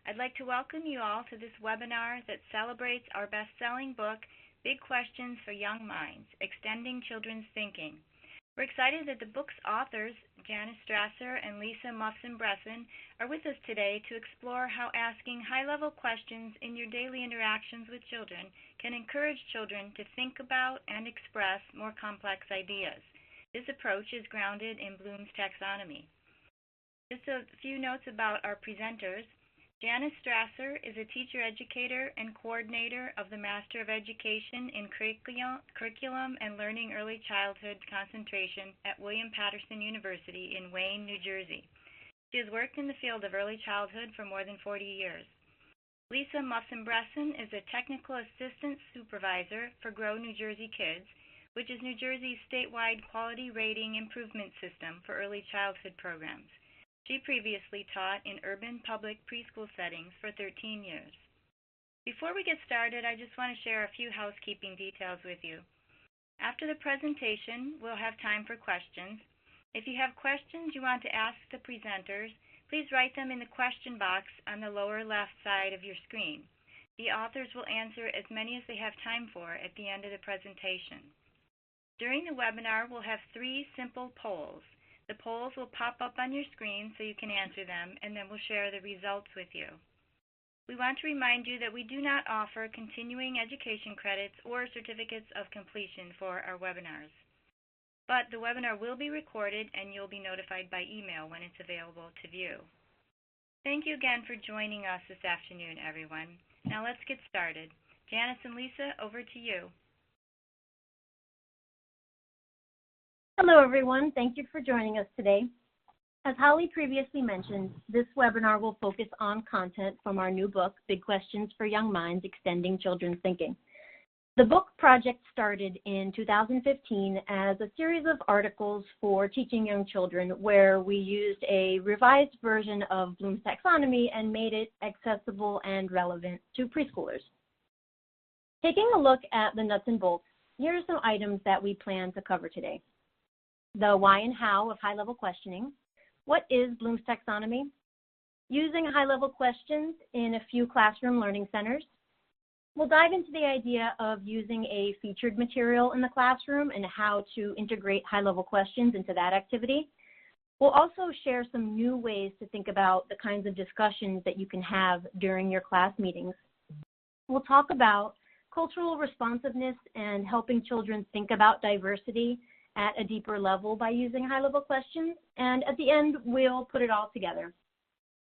I'd like to welcome you all to this webinar that celebrates our best-selling book, Big Questions for Young Minds, Extending Children's Thinking. We're excited that the book's authors, Janis, Strasser, and Mufson Bresson, are with us today to explore how asking high-level questions in your daily interactions with children can encourage children to think about and express more complex ideas. This approach is grounded in Bloom's taxonomy. Just a few notes about our presenters. Janis Strasser is a teacher educator and coordinator of the Master of Education in Curriculum and Learning Early Childhood concentration at William Patterson University in Wayne, New Jersey. She has worked in the field of early childhood for more than 40 years. Mufson Bresson is a technical assistant supervisor for Grow New Jersey Kids, which is New Jersey's statewide quality rating improvement system for early childhood programs. She previously taught in urban public preschool settings for 13 years. Before we get started, I just want to share a few housekeeping details with you. After the presentation, we'll have time for questions. If you have questions you want to ask the presenters, please write them in the question box on the lower left side of your screen. The authors will answer as many as they have time for at the end of the presentation. During the webinar, we'll have 3 simple polls. The polls will pop up on your screen so you can answer them, and then we'll share the results with you. We want to remind you that we do not offer continuing education credits or certificates of completion for our webinars. But the webinar will be recorded, and you'll be notified by email when it's available to view. Thank you again for joining us this afternoon, everyone. Now let's get started. Janis and Lisa, over to you. Hello, everyone. Thank you for joining us today. As Holly previously mentioned, this webinar will focus on content from our new book, Big Questions for Young Minds, Extending Children's Thinking. The book project started in 2015 as a series of articles for teaching young children where we used a revised version of Bloom's taxonomy and made it accessible and relevant to preschoolers. Taking a look at the nuts and bolts, here are some items that we plan to cover today. The why and how of high-level questioning. What is Bloom's taxonomy? Using high-level questions in a few classroom learning centers. We'll dive into the idea of using a featured material in the classroom and how to integrate high-level questions into that activity. We'll also share some new ways to think about the kinds of discussions that you can have during your class meetings. We'll talk about cultural responsiveness and helping children think about diversity at a deeper level by using high-level questions, and at the end, we'll put it all together.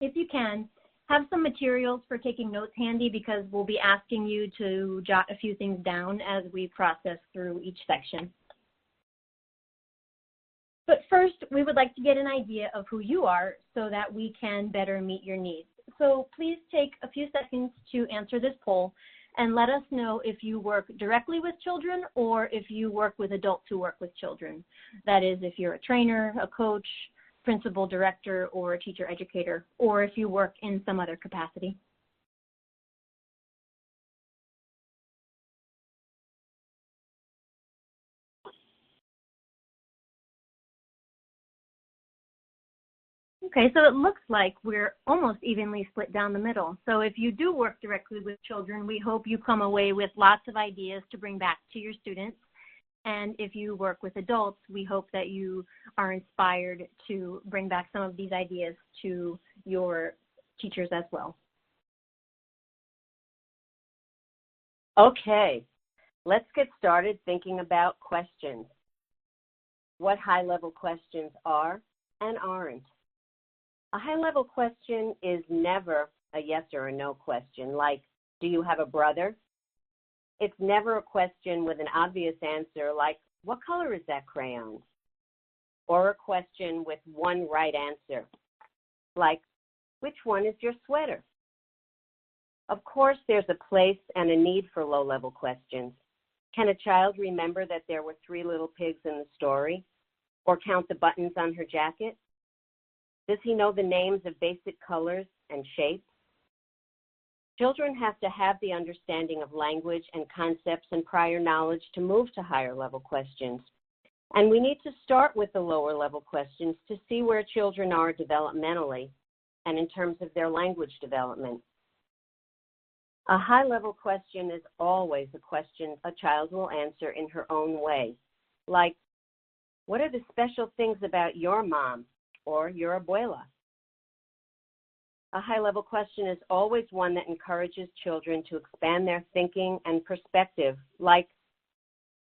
If you can, have some materials for taking notes handy because we'll be asking you to jot a few things down as we process through each section. But first, we would like to get an idea of who you are so that we can better meet your needs. So please take a few seconds to answer this poll and let us know if you work directly with children or if you work with adults who work with children. That is, if you're a trainer, a coach, principal, director, or a teacher educator, or if you work in some other capacity. Okay, so it looks like we're almost evenly split down the middle. So if you do work directly with children, we hope you come away with lots of ideas to bring back to your students. And if you work with adults, we hope that you are inspired to bring back some of these ideas to your teachers as well. Okay, let's get started thinking about questions. What high-level questions are and aren't. A high-level question is never a yes or a no question, like, do you have a brother? It's never a question with an obvious answer, like, what color is that crayon? Or a question with one right answer, like, which one is your sweater? Of course, there's a place and a need for low-level questions. Can a child remember that there were 3 little pigs in the story? Or count the buttons on her jacket? Does he know the names of basic colors and shapes? Children have to have the understanding of language and concepts and prior knowledge to move to higher level questions. And we need to start with the lower level questions to see where children are developmentally and in terms of their language development. A high-level question is always a question a child will answer in her own way, like, what are the special things about your mom or your abuela? A high-level question is always one that encourages children to expand their thinking and perspective, like,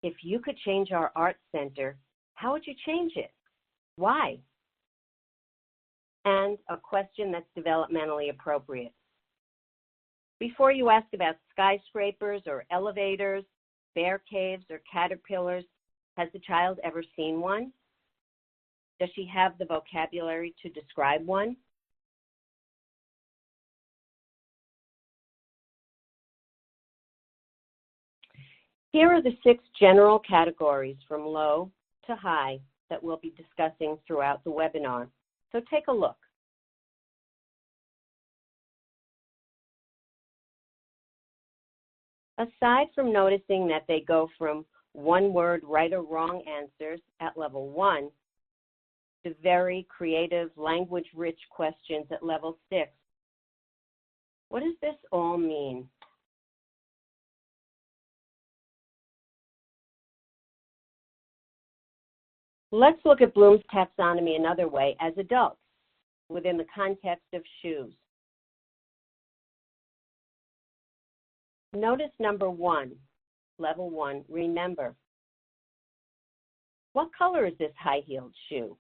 if you could change our art center, how would you change it? Why? And a question that's developmentally appropriate. Before you ask about skyscrapers or elevators, bear caves or caterpillars, has the child ever seen one? Does she have the vocabulary to describe one? Here are the 6 general categories from low to high that we'll be discussing throughout the webinar. So take a look. Aside from noticing that they go from one-word right or wrong answers at level 1 to very creative, language-rich questions at level 6, what does this all mean? Let's look at Bloom's taxonomy another way as adults within the context of shoes. Notice number 1, level 1, remember. What color is this high-heeled shoe?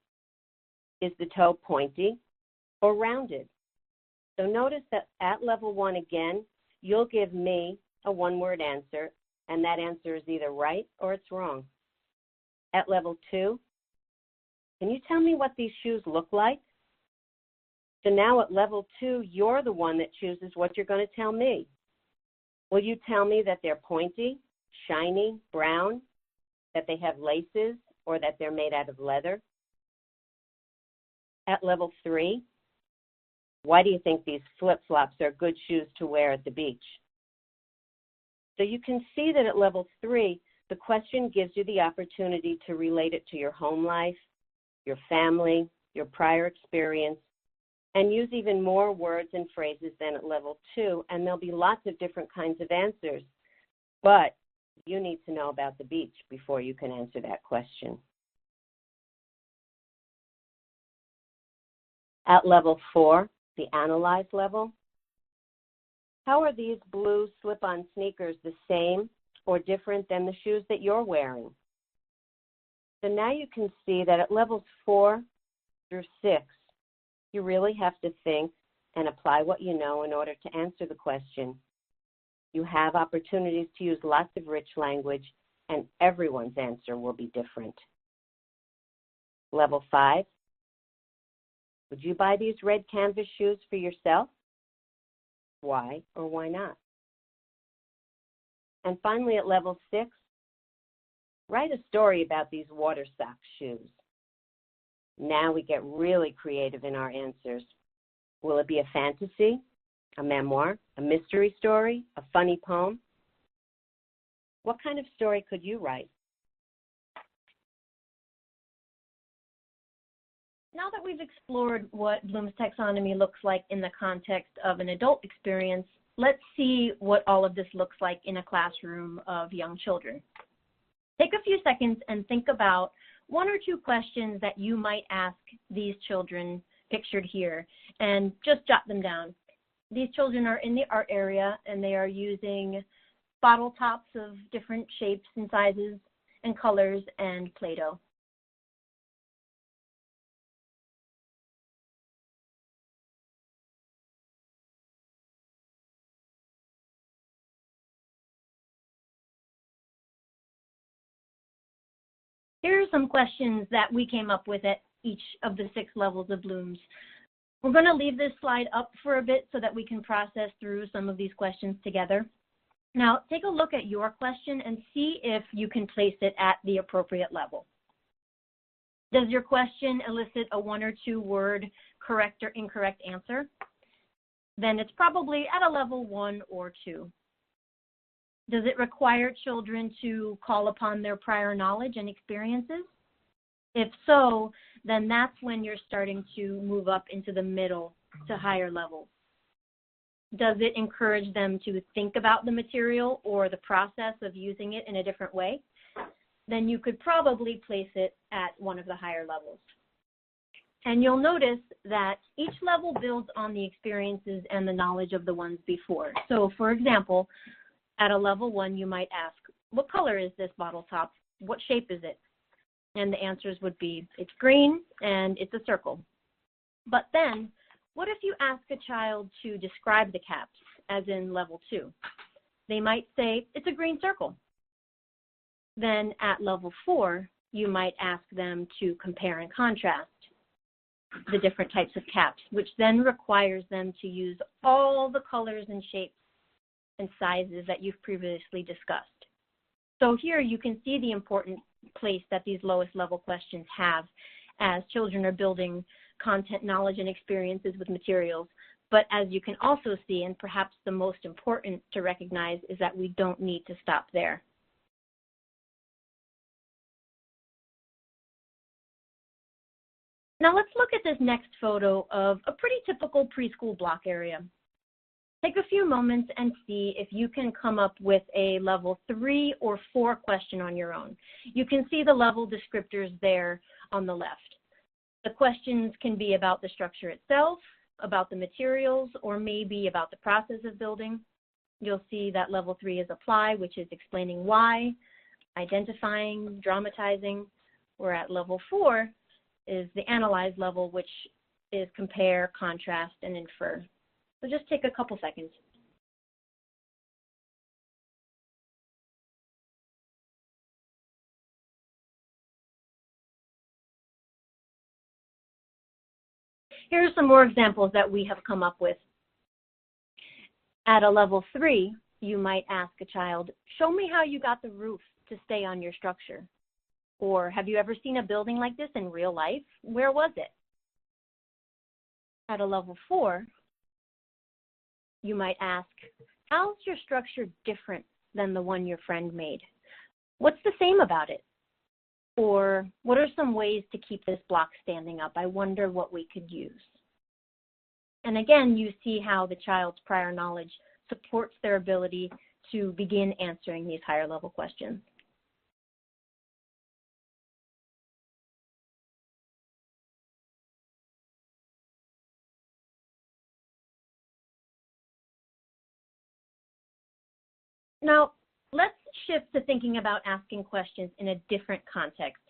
Is the toe pointy or rounded? So notice that at level 1 again, you'll give me a one-word answer, and that answer is either right or it's wrong. At level 2, can you tell me what these shoes look like? So now at level 2, you're the one that chooses what you're going to tell me. Will you tell me that they're pointy, shiny, brown, that they have laces, or that they're made out of leather? At level 3, why do you think these flip-flops are good shoes to wear at the beach? So you can see that at level 3, the question gives you the opportunity to relate it to your home life, your family, your prior experience, and use even more words and phrases than at level 2, and there'll be lots of different kinds of answers. But you need to know about the beach before you can answer that question. At level 4, the analyze level, how are these blue slip-on sneakers the same or different than the shoes that you're wearing? So now you can see that at levels 4 through 6, you really have to think and apply what you know in order to answer the question. You have opportunities to use lots of rich language, and everyone's answer will be different. Level 5, would you buy these red canvas shoes for yourself? Why or why not? And finally, at level 6, write a story about these water sock shoes. Now we get really creative in our answers. Will it be a fantasy, a memoir, a mystery story, a funny poem? What kind of story could you write? Now that we've explored what Bloom's taxonomy looks like in the context of an adult experience, let's see what all of this looks like in a classroom of young children. Take a few seconds and think about 1 or 2 questions that you might ask these children pictured here, and just jot them down. These children are in the art area, and they are using bottle tops of different shapes and sizes and colors and Play-Doh. Here are some questions that we came up with at each of the 6 levels of Bloom's. We're going to leave this slide up for a bit so that we can process through some of these questions together. Now, take a look at your question and see if you can place it at the appropriate level. Does your question elicit a 1 or 2 word correct or incorrect answer? Then it's probably at a level 1 or 2. Does it require children to call upon their prior knowledge and experiences? If so, then that's when you're starting to move up into the middle to higher levels? Does it encourage them to think about the material or the process of using it in a different way? Then you could probably place it at one of the higher levels. And you'll notice that each level builds on the experiences and the knowledge of the ones before. So for example, at a level 1, you might ask, what color is this bottle top? What shape is it? And the answers would be, it's green and it's a circle. But then, what if you ask a child to describe the caps, as in level 2? They might say, it's a green circle. Then at level 4, you might ask them to compare and contrast the different types of caps, which then requires them to use all the colors and shapes and sizes that you've previously discussed. So here you can see the important place that these lowest level questions have as children are building content, knowledge, and experiences with materials. But as you can also see, and perhaps the most important to recognize, is that we don't need to stop there. Now let's look at this next photo of a pretty typical preschool block area. Take a few moments and see if you can come up with a level 3 or 4 question on your own. You can see the level descriptors there on the left. The questions can be about the structure itself, about the materials, or maybe about the process of building. You'll see that level 3 is apply, which is explaining why, identifying, dramatizing, where at level 4 is the analyze level, which is compare, contrast, and infer. So just take a couple seconds. Here are some more examples that we have come up with. At a level 3, you might ask a child, show me how you got the roof to stay on your structure. Or have you ever seen a building like this in real life? Where was it? At a level 4, you might ask, how's your structure different than the one your friend made? What's the same about it? Or what are some ways to keep this block standing up? I wonder what we could use. And again, you see how the child's prior knowledge supports their ability to begin answering these higher level questions. Now, let's shift to thinking about asking questions in a different context,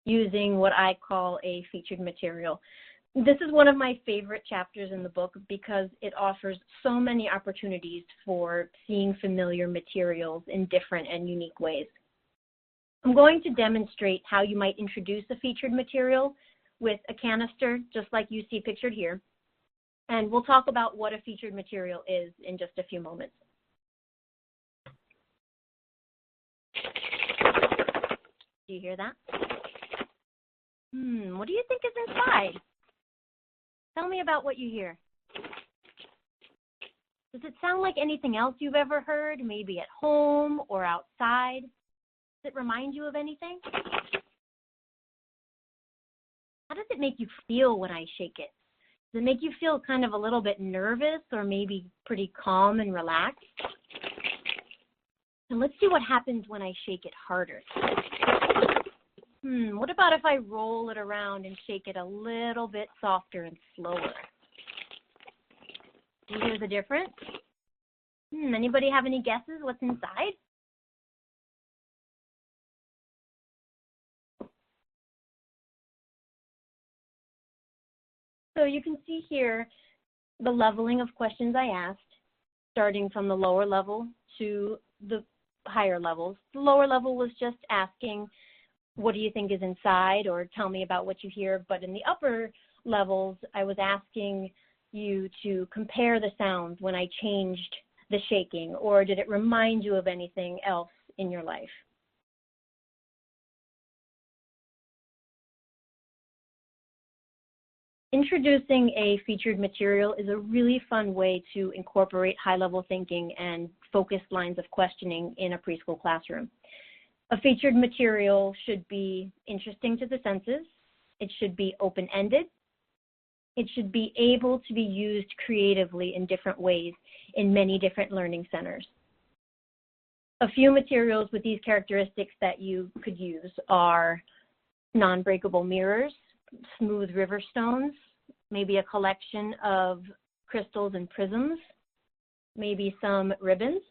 using what I call a featured material. This is one of my favorite chapters in the book because it offers so many opportunities for seeing familiar materials in different and unique ways. I'm going to demonstrate how you might introduce a featured material with a canister, just like you see pictured here, and we'll talk about what a featured material is in just a few moments. Do you hear that? What do you think is inside? Tell me about what you hear. Does it sound like anything else you've ever heard, maybe at home or outside? Does it remind you of anything? How does it make you feel when I shake it? Does it make you feel kind of a little bit nervous or maybe pretty calm and relaxed? And let's see what happens when I shake it harder. What about if I roll it around and shake it a little bit softer and slower? Do you hear the difference? Anybody have any guesses what's inside? So you can see here the leveling of questions I asked, starting from the lower level to the higher levels. The lower level was just asking, what do you think is inside, or tell me about what you hear. But in the upper levels, I was asking you to compare the sounds when I changed the shaking, or did it remind you of anything else in your life? Introducing a featured material is a really fun way to incorporate high-level thinking and focused lines of questioning in a preschool classroom. A featured material should be interesting to the senses. It should be open-ended. It should be able to be used creatively in different ways in many different learning centers. A few materials with these characteristics that you could use are non-breakable mirrors, smooth river stones, maybe a collection of crystals and prisms, maybe some ribbons.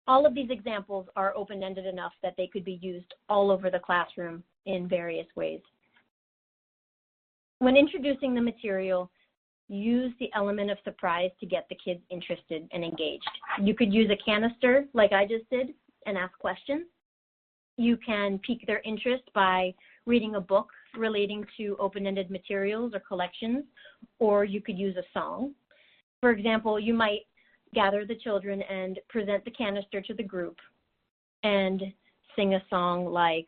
All of these examples are open-ended enough that they could be used all over the classroom in various ways. When introducing the material, use the element of surprise to get the kids interested and engaged. You could use a canister like I just did and ask questions. You can pique their interest by reading a book relating to open-ended materials or collections, or you could use a song. For example, you might gather the children and present the canister to the group and sing a song like,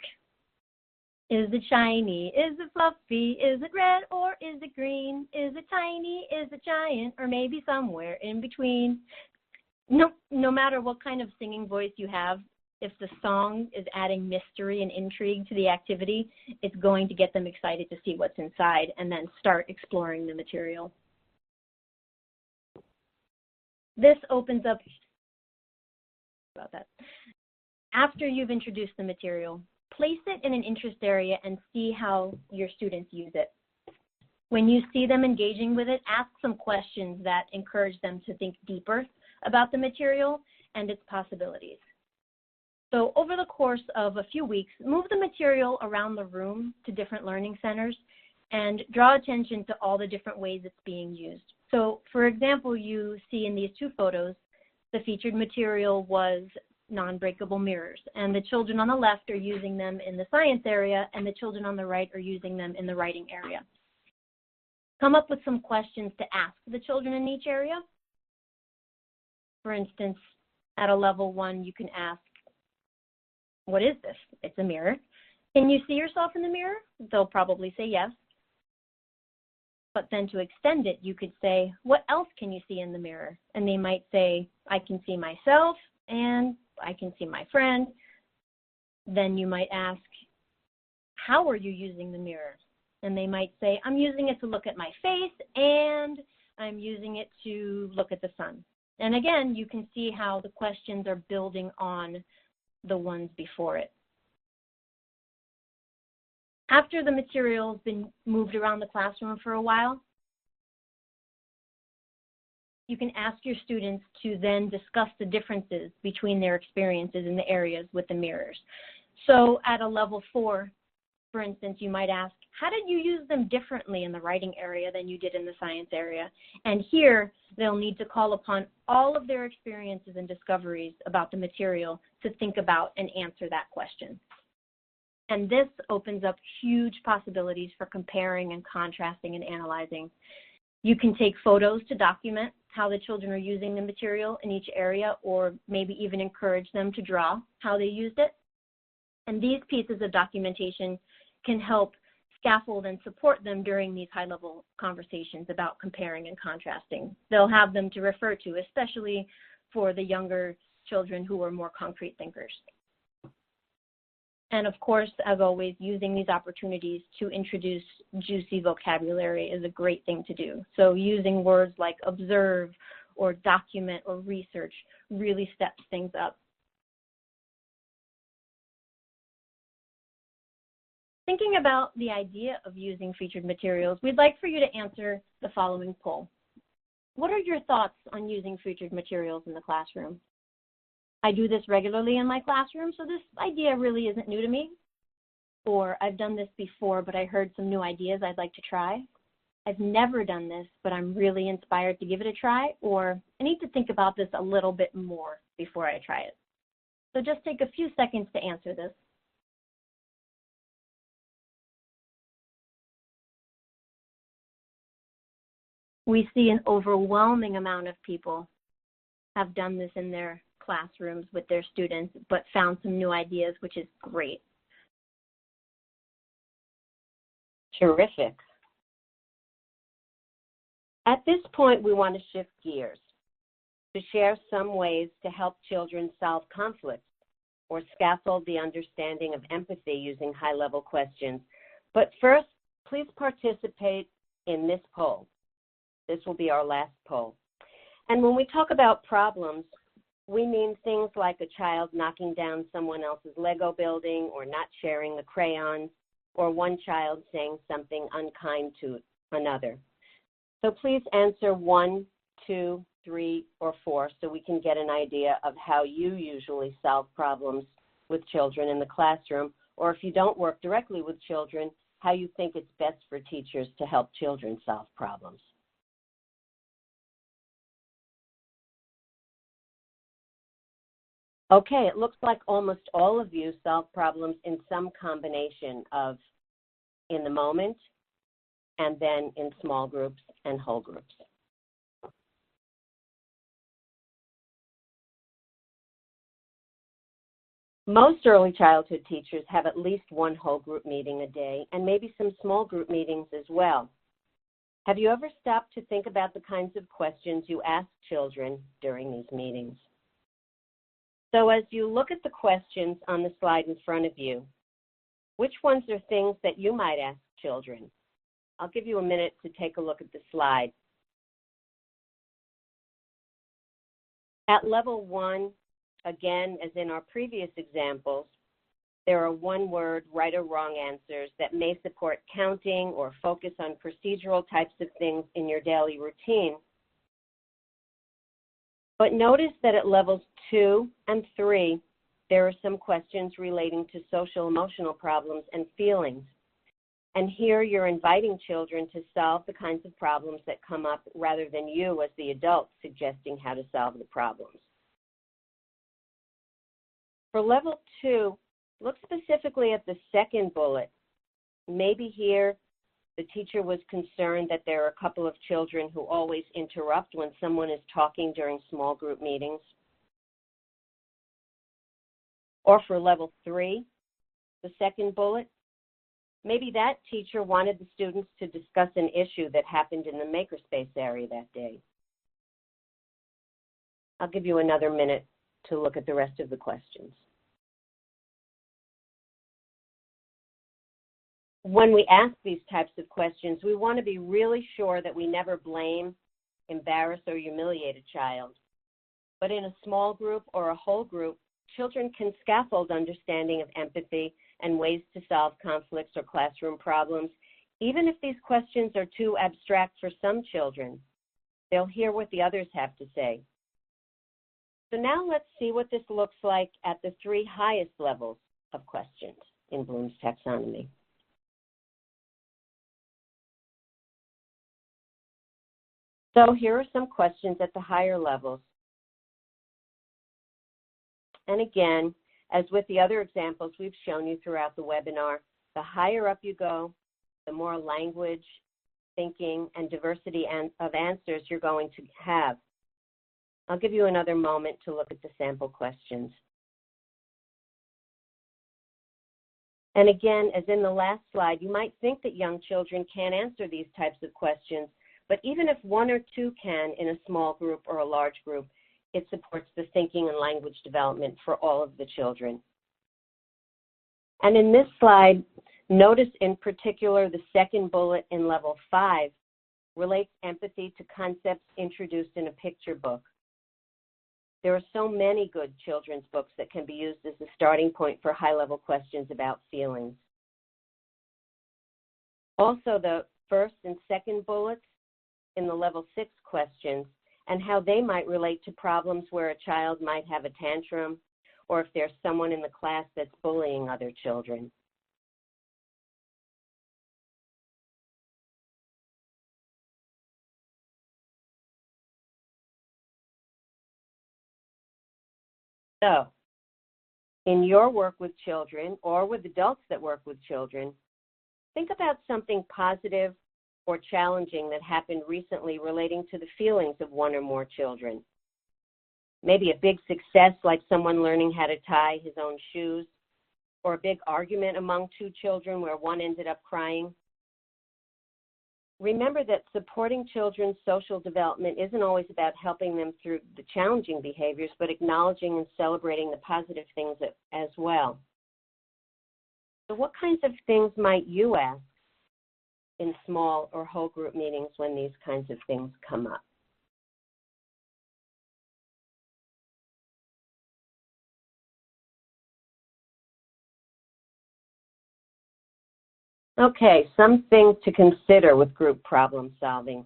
is it shiny, is it fluffy, is it red or is it green, is it tiny, is it giant, or maybe somewhere in between. No matter what kind of singing voice you have, if the song is adding mystery and intrigue to the activity, it's going to get them excited to see what's inside and then start exploring the material. This opens up, after you've introduced the material, place it in an interest area and see how your students use it. When you see them engaging with it, ask some questions that encourage them to think deeper about the material and its possibilities. So over the course of a few weeks, move the material around the room to different learning centers and draw attention to all the different ways it's being used. So for example, you see in these two photos, the featured material was non-breakable mirrors, and the children on the left are using them in the science area, and the children on the right are using them in the writing area. Come up with some questions to ask the children in each area. For instance, at a level 1, you can ask, what is this? It's a mirror. Can you see yourself in the mirror? They'll probably say yes. But then to extend it, you could say, what else can you see in the mirror? And they might say, I can see myself and I can see my friend. Then you might ask, how are you using the mirror? And they might say, I'm using it to look at my face and I'm using it to look at the sun. And again, you can see how the questions are building on the ones before it. After the material's been moved around the classroom for a while, you can ask your students to then discuss the differences between their experiences in the areas with the mirrors. So at a level 4, for instance, you might ask, how did you use them differently in the writing area than you did in the science area? And here, they'll need to call upon all of their experiences and discoveries about the material to think about and answer that question. And this opens up huge possibilities for comparing and contrasting and analyzing. You can take photos to document how the children are using the material in each area, or maybe even encourage them to draw how they used it. And these pieces of documentation can help scaffold and support them during these high-level conversations about comparing and contrasting. They'll have them to refer to, especially for the younger children who are more concrete thinkers. And of course, as always, using these opportunities to introduce juicy vocabulary is a great thing to do. So using words like observe or document or research really steps things up. Thinking about the idea of using featured materials, we'd like for you to answer the following poll. What are your thoughts on using featured materials in the classroom? I do this regularly in my classroom, so this idea really isn't new to me. Or I've done this before, but I heard some new ideas I'd like to try. I've never done this, but I'm really inspired to give it a try. Or I need to think about this a little bit more before I try it. So just take a few seconds to answer this. We see an overwhelming amount of people have done this in their classrooms with their students, but found some new ideas, which is great. Terrific. At this point, we want to shift gears to share some ways to help children solve conflicts or scaffold the understanding of empathy using high-level questions. But first, please participate in this poll. This will be our last poll. And when we talk about problems, we mean things like a child knocking down someone else's Lego building or not sharing the crayons, or one child saying something unkind to another. So please answer 1, 2, 3, or 4 so we can get an idea of how you usually solve problems with children in the classroom, or if you don't work directly with children, how you think it's best for teachers to help children solve problems. Okay, it looks like almost all of you solve problems in some combination of in the moment and then in small groups and whole groups. Most early childhood teachers have at least one whole group meeting a day and maybe some small group meetings as well. Have you ever stopped to think about the kinds of questions you ask children during these meetings? So as you look at the questions on the slide in front of you, which ones are things that you might ask children? I'll give you a minute to take a look at the slide. At level 1, again, as in our previous examples, there are one-word right or wrong answers that may support counting or focus on procedural types of things in your daily routine. But notice that at levels 2 and 3, there are some questions relating to social emotional problems and feelings. And here you're inviting children to solve the kinds of problems that come up rather than you as the adult suggesting how to solve the problems. For level 2, look specifically at the second bullet. Maybe here the teacher was concerned that there are a couple of children who always interrupt when someone is talking during small group meetings. Or for level 3, the second bullet, maybe that teacher wanted the students to discuss an issue that happened in the makerspace area that day. I'll give you another minute to look at the rest of the questions. When we ask these types of questions, we want to be really sure that we never blame, embarrass, or humiliate a child. But in a small group or a whole group, children can scaffold understanding of empathy and ways to solve conflicts or classroom problems, even if these questions are too abstract for some children. They'll hear what the others have to say. So now let's see what this looks like at the 3 highest levels of questions in Bloom's taxonomy. So here are some questions at the higher levels. And again, as with the other examples we've shown you throughout the webinar, the higher up you go, the more language, thinking, and diversity of answers you're going to have. I'll give you another moment to look at the sample questions. And again, as in the last slide, you might think that young children can't answer these types of questions, but even if 1 or 2 can in a small group or a large group, it supports the thinking and language development for all of the children. And in this slide, notice in particular the second bullet in level 5 relates empathy to concepts introduced in a picture book. There are so many good children's books that can be used as a starting point for high-level questions about feelings. Also, the first and second bullets in the level 6 questions and how they might relate to problems where a child might have a tantrum or if there's someone in the class that's bullying other children. So, in your work with children or with adults that work with children, think about something positive or challenging that happened recently relating to the feelings of 1 or more children. Maybe a big success like someone learning how to tie his own shoes, or a big argument among 2 children where one ended up crying. Remember that supporting children's social development isn't always about helping them through the challenging behaviors, but acknowledging and celebrating the positive things as well. So what kinds of things might you ask in small or whole group meetings when these kinds of things come up. Okay, some things to consider with group problem solving.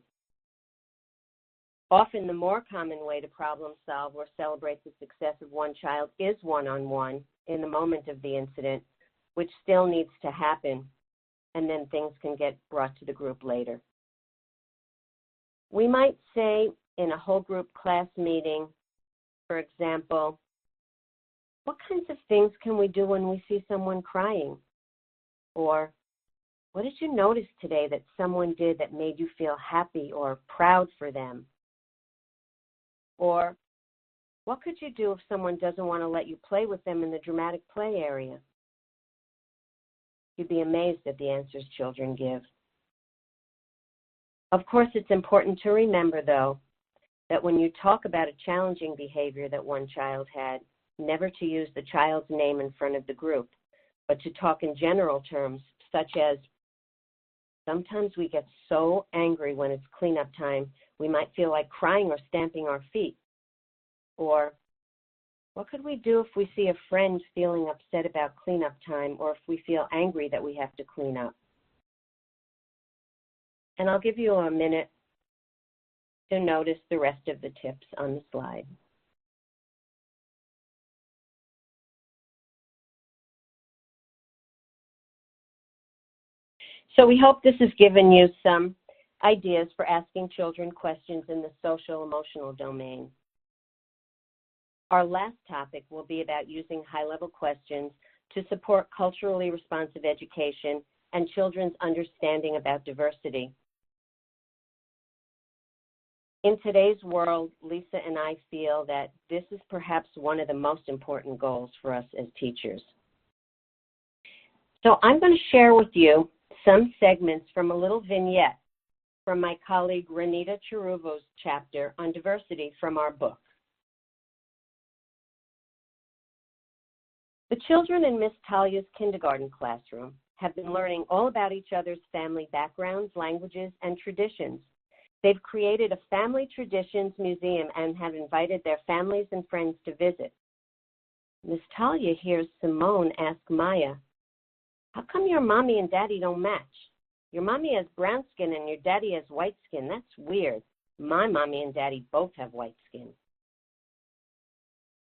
Often the more common way to problem solve or celebrate the success of one child is one-on-one in the moment of the incident, which still needs to happen, and then things can get brought to the group later. We might say in a whole group class meeting, for example, what kinds of things can we do when we see someone crying? Or, what did you notice today that someone did that made you feel happy or proud for them? Or, what could you do if someone doesn't want to let you play with them in the dramatic play area? You'd be amazed at the answers children give. Of course, it's important to remember, though, that when you talk about a challenging behavior that one child had, never to use the child's name in front of the group, but to talk in general terms, such as, sometimes we get so angry when it's cleanup time, we might feel like crying or stamping our feet. Or, what could we do if we see a friend feeling upset about cleanup time, or if we feel angry that we have to clean up? And I'll give you a minute to notice the rest of the tips on the slide. So we hope this has given you some ideas for asking children questions in the social-emotional domain. Our last topic will be about using high-level questions to support culturally responsive education and children's understanding about diversity. In today's world, Lisa and I feel that this is perhaps one of the most important goals for us as teachers. So I'm going to share with you some segments from a little vignette from my colleague Renita Cheruvo's chapter on diversity from our book. The children in Miss Talia's kindergarten classroom have been learning all about each other's family backgrounds, languages, and traditions. They've created a family traditions museum and have invited their families and friends to visit. Miss Talia hears Simone ask Maya, "How come your mommy and daddy don't match? Your mommy has brown skin and your daddy has white skin. That's weird. My mommy and daddy both have white skin."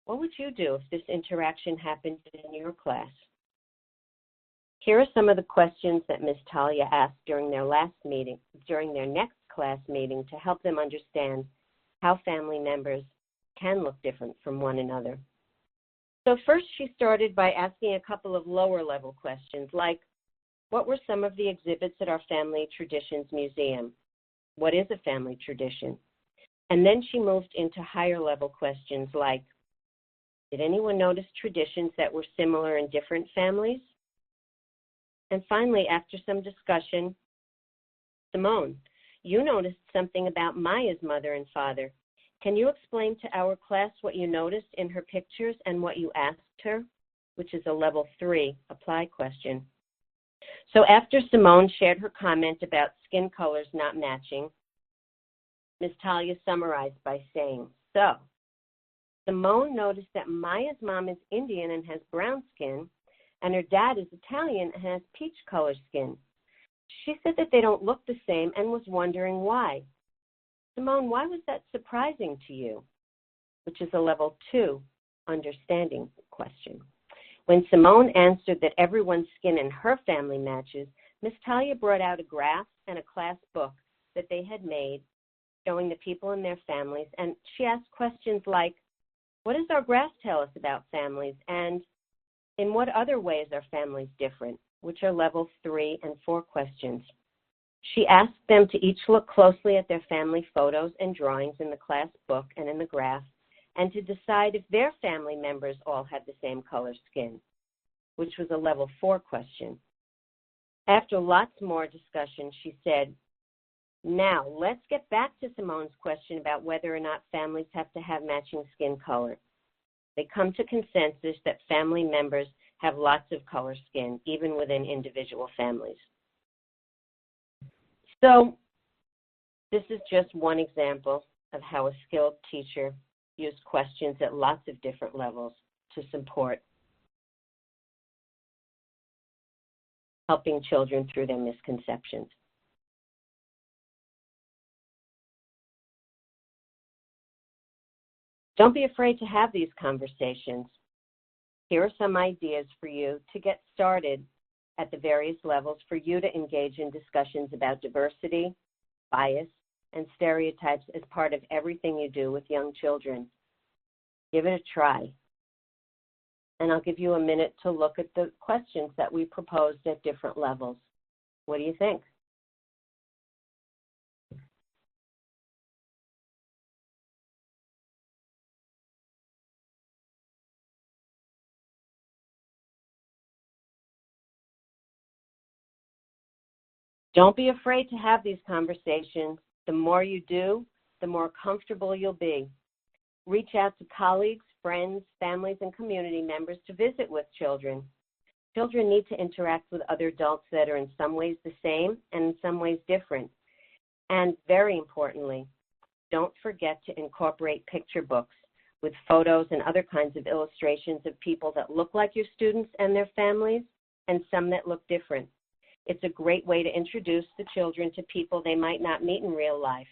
What would you do if this interaction happened in your class? Here are some of the questions that Ms. Talia asked during their next class meeting to help them understand how family members can look different from one another. So first she started by asking a couple of lower level questions like, what were some of the exhibits at our Family Traditions Museum? What is a family tradition? And then she moved into higher level questions like, did anyone notice traditions that were similar in different families? And finally, after some discussion, Simone, you noticed something about Maya's mother and father. Can you explain to our class what you noticed in her pictures and what you asked her? Which is a level 3 apply question. So after Simone shared her comment about skin colors not matching, Ms. Talia summarized by saying, so, Simone noticed that Maya's mom is Indian and has brown skin, and her dad is Italian and has peach-colored skin. She said that they don't look the same and was wondering why. Simone, why was that surprising to you? Which is a level 2 understanding question. When Simone answered that everyone's skin in her family matches, Ms. Talia brought out a graph and a class book that they had made showing the people in their families, and she asked questions like, what does our graph tell us about families, and in what other ways are families different, which are level 3 and 4 questions. She asked them to each look closely at their family photos and drawings in the class book and in the graph, and to decide if their family members all had the same color skin, which was a level 4 question. After lots more discussion, she said, now let's get back to Simone's question about whether or not families have to have matching skin color. They come to consensus that family members have lots of color skin, even within individual families. So this is just one example of how a skilled teacher used questions at lots of different levels to support helping children through their misconceptions. Don't be afraid to have these conversations. Here are some ideas for you to get started at the various levels for you to engage in discussions about diversity, bias, and stereotypes as part of everything you do with young children. Give it a try. And I'll give you a minute to look at the questions that we proposed at different levels. What do you think? Don't be afraid to have these conversations. The more you do, the more comfortable you'll be. Reach out to colleagues, friends, families, and community members to visit with children. Children need to interact with other adults that are in some ways the same and in some ways different. And very importantly, don't forget to incorporate picture books with photos and other kinds of illustrations of people that look like your students and their families, and some that look different. It's a great way to introduce the children to people they might not meet in real life.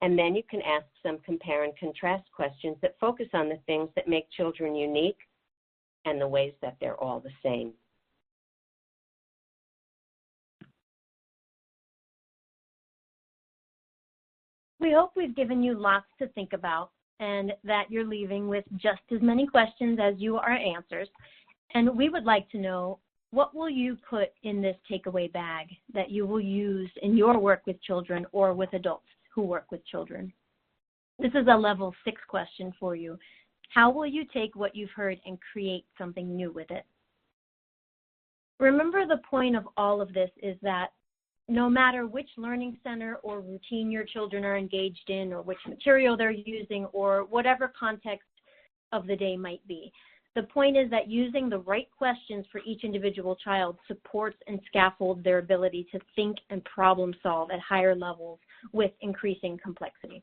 And then you can ask some compare and contrast questions that focus on the things that make children unique and the ways that they're all the same. We hope we've given you lots to think about and that you're leaving with just as many questions as you are answers. And we would like to know, what will you put in this takeaway bag that you will use in your work with children or with adults who work with children? This is a level 6 question for you. How will you take what you've heard and create something new with it? Remember, the point of all of this is that no matter which learning center or routine your children are engaged in, or which material they're using, or whatever context of the day might be, the point is that using the right questions for each individual child supports and scaffolds their ability to think and problem solve at higher levels with increasing complexity.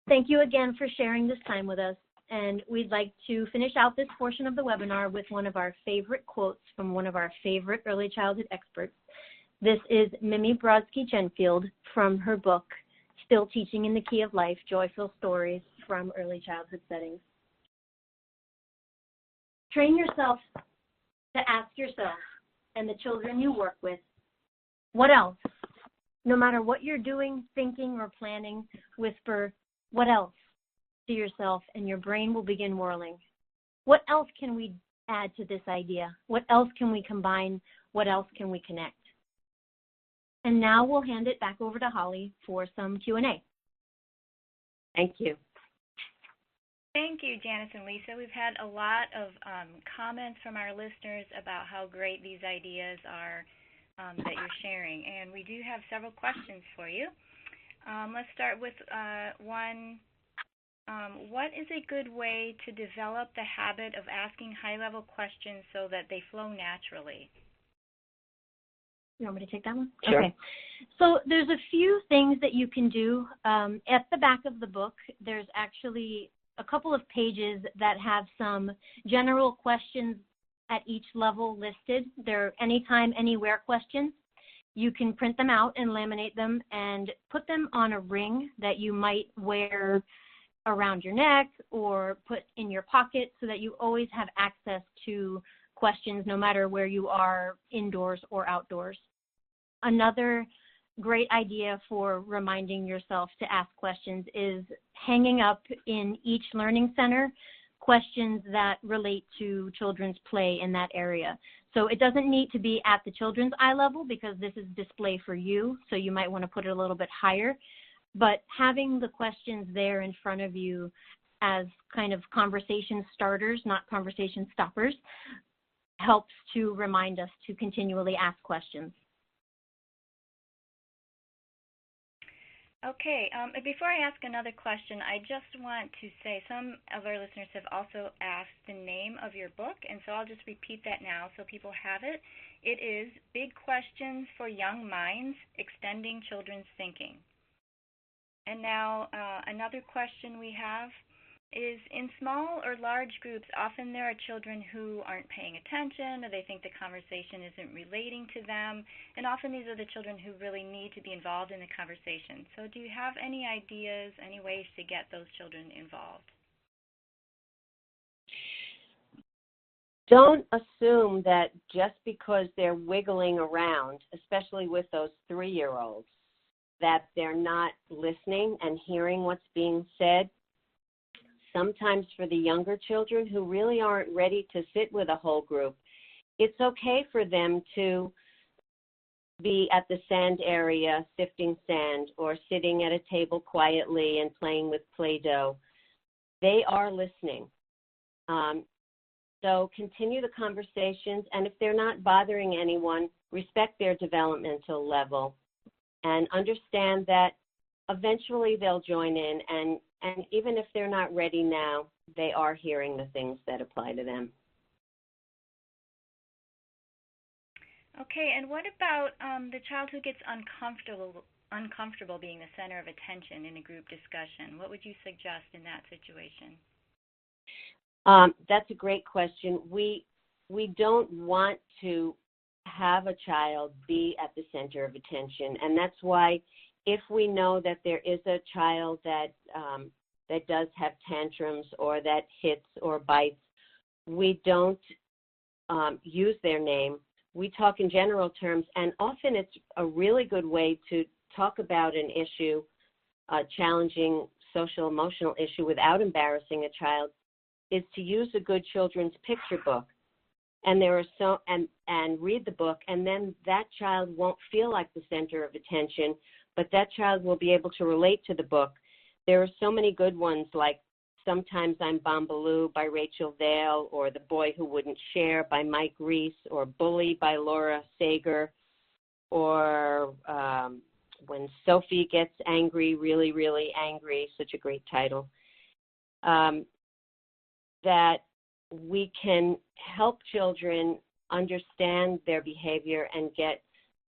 Thank you again for sharing this time with us, and we'd like to finish out this portion of the webinar with one of our favorite quotes from one of our favorite early childhood experts. This is Mimi Brodsky-Chenfield from her book, Still Teaching in the Key of Life, Joyful Stories from Early Childhood Settings. Train yourself to ask yourself and the children you work with, what else? No matter what you're doing, thinking, or planning, whisper, what else, to yourself, and your brain will begin whirling. What else can we add to this idea? What else can we combine? What else can we connect? And now we'll hand it back over to Holly for some Q&A. Thank you. Thank you, Janice and Lisa. We've had a lot of comments from our listeners about how great these ideas are that you're sharing. And we do have several questions for you. Let's start with one. What is a good way to develop the habit of asking high-level questions so that they flow naturally? You want me to take that one? Sure. Okay. So there's a few things that you can do. At the back of the book, there's actually a couple of pages that have some general questions at each level listed. They're anytime, anywhere questions. You can print them out and laminate them and put them on a ring that you might wear around your neck or put in your pocket so that you always have access to questions no matter where you are, indoors or outdoors. Another great idea for reminding yourself to ask questions is hanging up in each learning center questions that relate to children's play in that area. So it doesn't need to be at the children's eye level because this is display for you, so you might want to put it a little bit higher. But having the questions there in front of you as kind of conversation starters, not conversation stoppers, helps to remind us to continually ask questions. Okay, before I ask another question, I just want to say some of our listeners have also asked the name of your book, and so I'll just repeat that now so people have it. It is Big Questions for Young Minds, Extending Children's Thinking. And now another question we have is, in small or large groups, often there are children who aren't paying attention, or they think the conversation isn't relating to them, and often these are the children who really need to be involved in the conversation. So do you have any ideas, any ways to get those children involved? Don't assume that just because they're wiggling around, especially with those 3-year-olds, that they're not listening and hearing what's being said. Sometimes for the younger children who really aren't ready to sit with a whole group, it's okay for them to be at the sand area sifting sand or sitting at a table quietly and playing with Play-Doh. They are listening. So continue the conversations, and if they're not bothering anyone, respect their developmental level and understand that eventually they'll join in, and even if they're not ready now, they are hearing the things that apply to them. Okay, and what about the child who gets uncomfortable being the center of attention in a group discussion? What would you suggest in that situation? That's a great question. We don't want to have a child be at the center of attention, and that's why if we know that there is a child that does have tantrums or that hits or bites, we don't use their name. We talk in general terms, and often it's a really good way to talk about an issue, a challenging social emotional issue without embarrassing a child, is to use a good children's picture book. And there are and read the book, and then that child won't feel like the center of attention, but that child will be able to relate to the book. There are so many good ones, like Sometimes I'm Bombaloo by Rachel Vale, or The Boy Who Wouldn't Share by Mike Reese, or Bully by Laura Sager, or When Sophie Gets Angry, Really, Really Angry, such a great title, that we can help children understand their behavior and get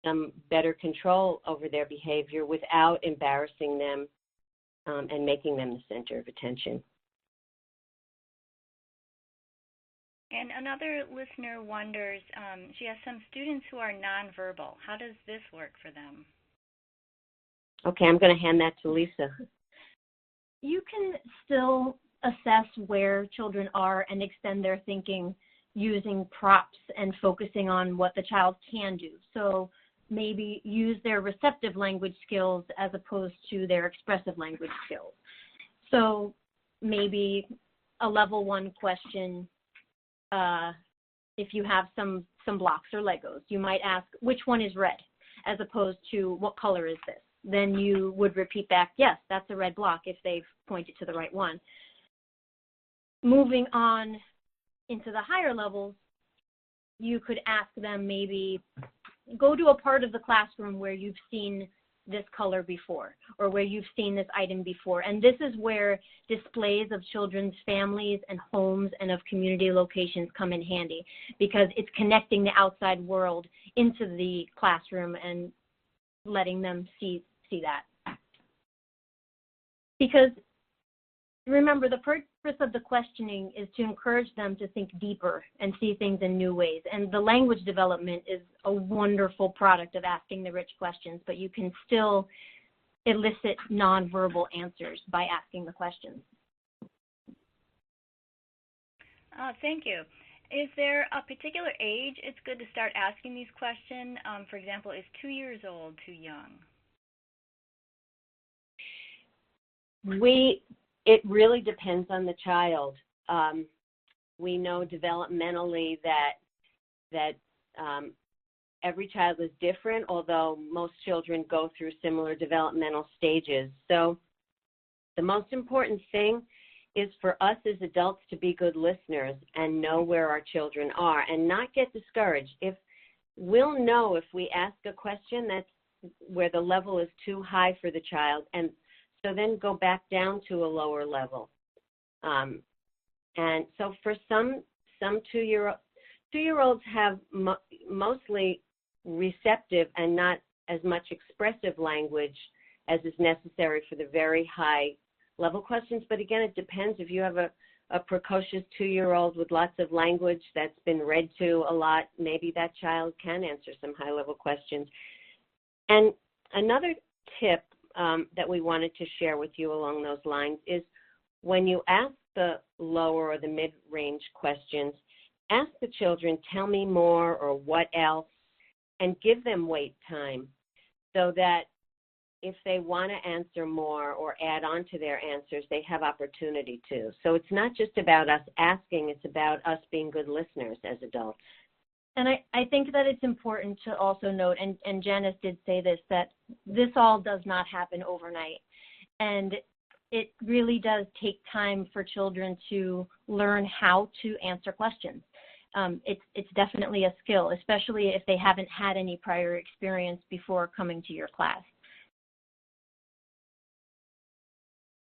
some better control over their behavior without embarrassing them and making them the center of attention. And another listener wonders, she has some students who are nonverbal. How does this work for them? Okay, I'm going to hand that to Lisa. You can still assess where children are and extend their thinking using props and focusing on what the child can do. So maybe use their receptive language skills as opposed to their expressive language skills. So maybe a level 1 question, if you have some blocks or Legos, you might ask, which one is red, as opposed to what color is this? Then you would repeat back, yes, that's a red block if they've pointed to the right one. Moving on into the higher levels, you could ask them, maybe go to a part of the classroom where you've seen this color before, or where you've seen this item before. And this is where displays of children's families and homes and of community locations come in handy, because it's connecting the outside world into the classroom and letting them see that. Because remember, the purpose of the questioning is to encourage them to think deeper and see things in new ways. And the language development is a wonderful product of asking the rich questions, but you can still elicit nonverbal answers by asking the questions. Thank you. Is there a particular age it's good to start asking these questions? For example, is 2 years old too young? It really depends on the child. We know developmentally that every child is different, although most children go through similar developmental stages. So the most important thing is for us as adults to be good listeners and know where our children are and not get discouraged. We'll know if we ask a question where the level is too high for the child, and so then go back down to a lower level. And so for some two-year-olds have mostly receptive and not as much expressive language as is necessary for the very high level questions. But again, it depends. If you have a precocious two-year-old with lots of language that's been read to a lot, maybe that child can answer some high-level questions. And another tip that we wanted to share with you along those lines is when you ask the lower or the mid-range questions, ask the children, tell me more or what else, and give them wait time so that if they want to answer more or add on to their answers, they have opportunity to. So it's not just about us asking, it's about us being good listeners as adults. And I think that it's important to also note, and Janis did say this, that this all does not happen overnight. And it really does take time for children to learn how to answer questions. It's definitely a skill, especially if they haven't had any prior experience before coming to your class.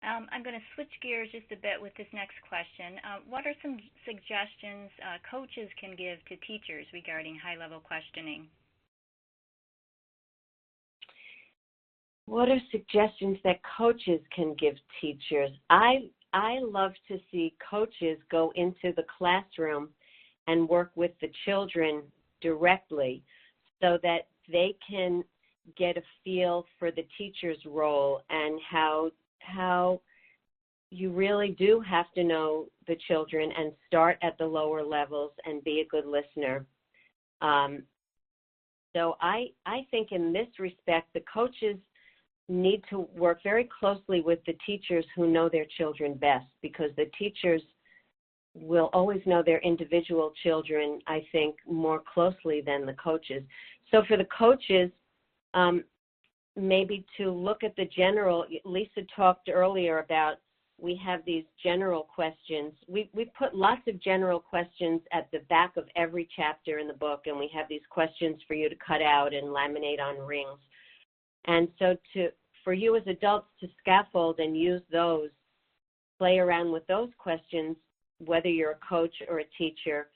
I'm going to switch gears just a bit with this next question. What are some suggestions coaches can give to teachers regarding high-level questioning? What are suggestions that coaches can give teachers? I love to see coaches go into the classroom and work with the children directly so that they can get a feel for the teacher's role and how you really do have to know the children and start at the lower levels and be a good listener. So I think in this respect, the coaches need to work very closely with the teachers who know their children best, because the teachers will always know their individual children, I think, more closely than the coaches. So for the coaches, maybe to look at the general, Lisa talked earlier about we have these general questions. We put lots of general questions at the back of every chapter in the book, and we have these questions for you to cut out and laminate on rings. And so for you as adults to scaffold and use those, play around with those questions, whether you're a coach or a teacher,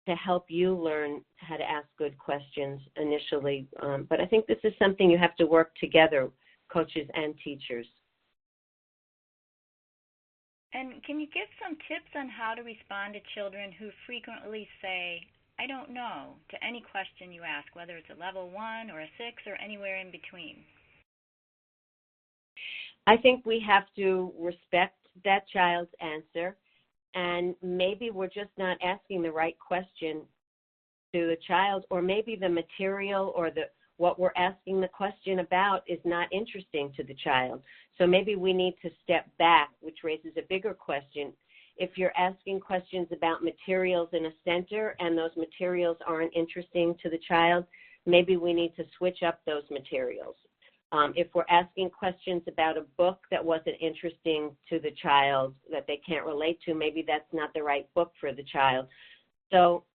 to help you learn how to ask good questions initially. But I think this is something you have to work together, coaches and teachers. And can you give some tips on how to respond to children who frequently say, I don't know, to any question you ask, whether it's a level 1 or a 6 or anywhere in between? I think we have to respect that child's answer. And maybe we're just not asking the right question to the child, or maybe the material or what we're asking the question about is not interesting to the child. So maybe we need to step back, which raises a bigger question. If you're asking questions about materials in a center and those materials aren't interesting to the child, maybe we need to switch up those materials. If we're asking questions about a book that wasn't interesting to the child, that they can't relate to, maybe that's not the right book for the child. So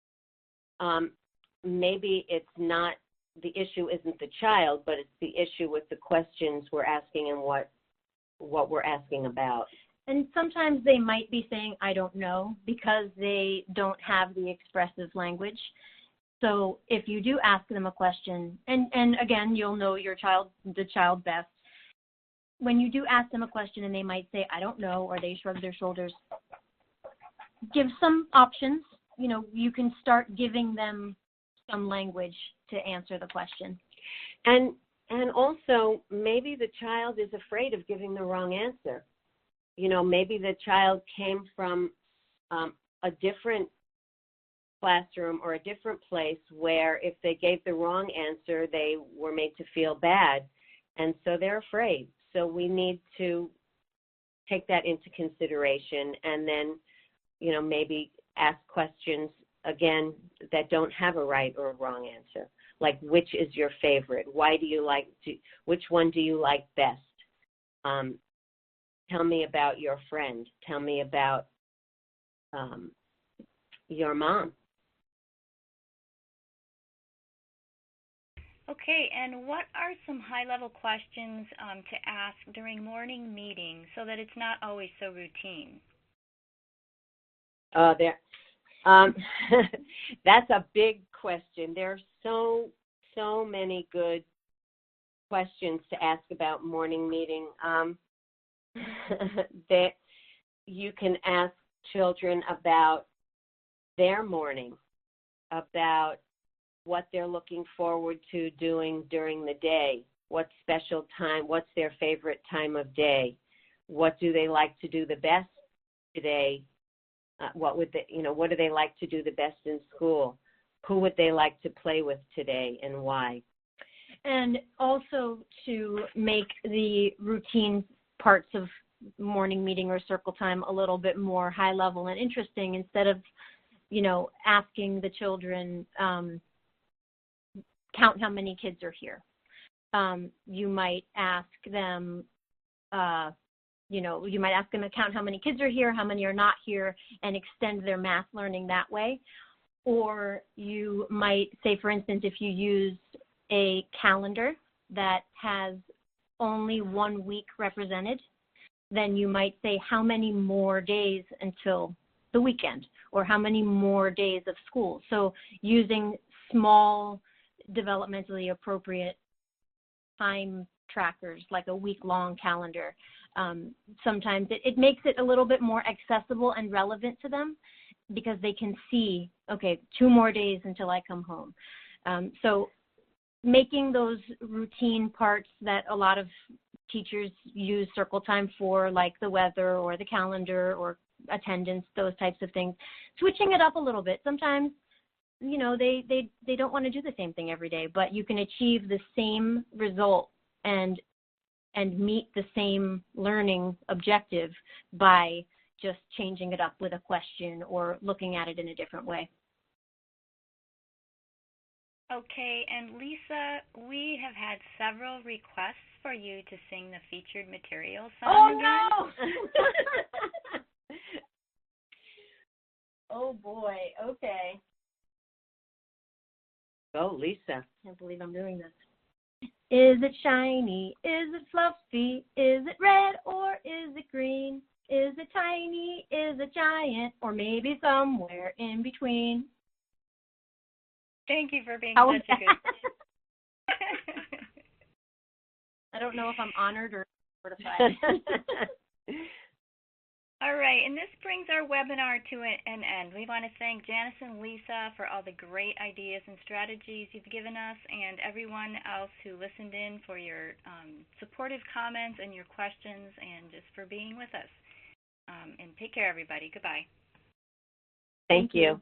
maybe it's not, the issue isn't the child, but it's the issue with the questions we're asking and what we're asking about. And sometimes they might be saying, I don't know, because they don't have the expressive language. So if you do ask them a question, and again, you'll know the child best. When you do ask them a question and they might say, I don't know, or they shrug their shoulders, give some options. You know, you can start giving them some language to answer the question. And also, maybe the child is afraid of giving the wrong answer. You know, maybe the child came from a different classroom or a different place where if they gave the wrong answer, they were made to feel bad. And so they're afraid. So we need to take that into consideration and then, you know, maybe ask questions, again, that don't have a right or a wrong answer. Like, which is your favorite? Why do you which one do you like best? Tell me about your friend. Tell me about your mom. Okay, and what are some high-level questions to ask during morning meetings so that it's not always so routine? That's a big question. There are so many good questions to ask about morning meeting. That you can ask children about their morning, about what they're looking forward to doing during the day, what special time, what's their favorite time of day, what do they like to do the best today, what do they like to do the best in school, who would they like to play with today and why. And also to make the routine parts of morning meeting or circle time a little bit more high level and interesting, instead of, asking the children, count how many kids are here. You might ask them, you might ask them to count how many kids are here, how many are not here, and extend their math learning that way. Or you might say, for instance, if you use a calendar that has only 1 week represented, then you might say how many more days until the weekend, or how many more days of school. So using small, developmentally appropriate time trackers, like a week-long calendar. Sometimes it makes it a little bit more accessible and relevant to them, because they can see, okay, 2 more days until I come home. So making those routine parts that a lot of teachers use circle time for, like the weather or the calendar or attendance, those types of things, switching it up a little bit. Sometimes, they don't want to do the same thing every day, but you can achieve the same result and meet the same learning objective by just changing it up with a question or looking at it in a different way. Okay, and Lisa, we have had several requests for you to sing the featured material song again. No! Oh boy, okay. Go, Lisa. I can't believe I'm doing this. Is it shiny? Is it fluffy? Is it red or is it green? Is it tiny? Is it giant? Or maybe somewhere in between? Thank you for being such a good... I don't know if I'm honored or mortified. All right, and this brings our webinar to an end. We want to thank Janis and Lisa for all the great ideas and strategies you've given us, and everyone else who listened in for your supportive comments and your questions, and just for being with us. And take care, everybody. Goodbye. Thank you.